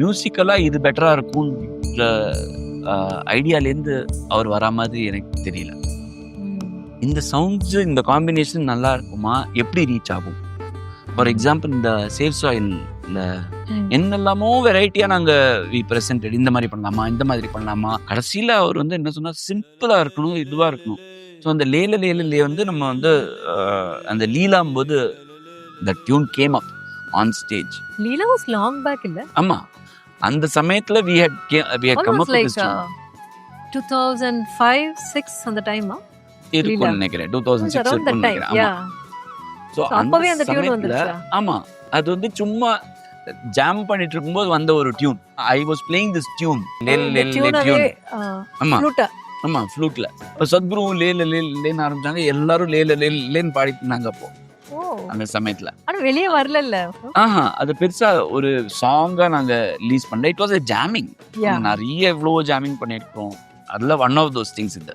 மியூசிக்கலா இது பெட்டரா இருக்கும்ன்ற ஐடியாலேருந்து அவர் வரா மாதிரி எனக்கு தெரியல. இந்த சவுண்ட்ஸ் இந்த காம்பினேஷன் நல்லா இருக்குமா, எப்படி ரீச் ஆகும்? ஃபார் எக்ஸாம்பிள் இந்த சேஃப் சாயில்ல என்னெல்லாமோ வெரைட்டியா நாங்க வி பிரசன்டட், இந்த மாதிரி பண்ணலாமா, இந்த மாதிரி பண்ணலாமா. கடைசியில அவர் வந்து என்ன சொன்னா, சிம்பிளா இருக்கணும், இதுவா இருக்கணும். ஸோ அந்த லேல லேலே வந்து நம்ம வந்து அந்த லீலாம் போது the tune came up on stage. Leela was long back இல்ல? ஆமா, அந்த சமயத்துல we had come up with this tune. 2005-6 அந்த டைமா இருக்கும்னு நினைக்கிறேன். 2006 இருக்கும்னு நினைக்கிறேன். ஆமா. சோ அப்பவே அந்த டியூன் வந்துருச்சா? ஆமா, அது வந்து சும்மா ஜாம் பண்ணிட்டு இருக்கும்போது வந்த ஒரு tune. I was playing this tune. லேல் லேல் டியூன். ஆமா. ஆமா, ஃப்ளூட்ல. சத்குரு லேல லேன்னு ஆரம்பிச்சாங்க. எல்லாரும் லேல லேன்னு பாடிட்டு இருந்தாங்க அப்போ அந்த சமயத்துல. ஆனா வெளியே வரல. அது பெருசா ஒரு சாங்கா நாங்க ரிலீஸ் பண்ணல. It was a jamming. நிறைய எவ்வளவோ ஜாமிங் பண்ணிருக்கோம். அதுல ஒன் ஆஃப் தோஸ் திங்ஸ் இது.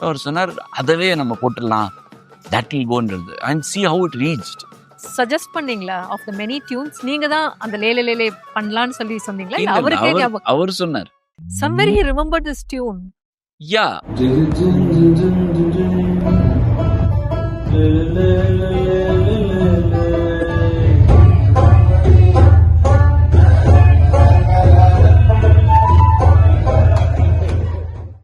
அவர் சொன்னார், அதவே நம்ம போட்டுடலாம், that will go ன்றது. and see how it reached. Suggest பண்ணீங்களா? of the many tunes நீங்க தான் அந்த லேலே லேலே பண்ணலாம்னு சொல்லி சொன்னீங்களா? இல்ல அவருக்கே ஞாபகம்? அவர் சொன்னார். somewhere he remembered this tune. Yeah.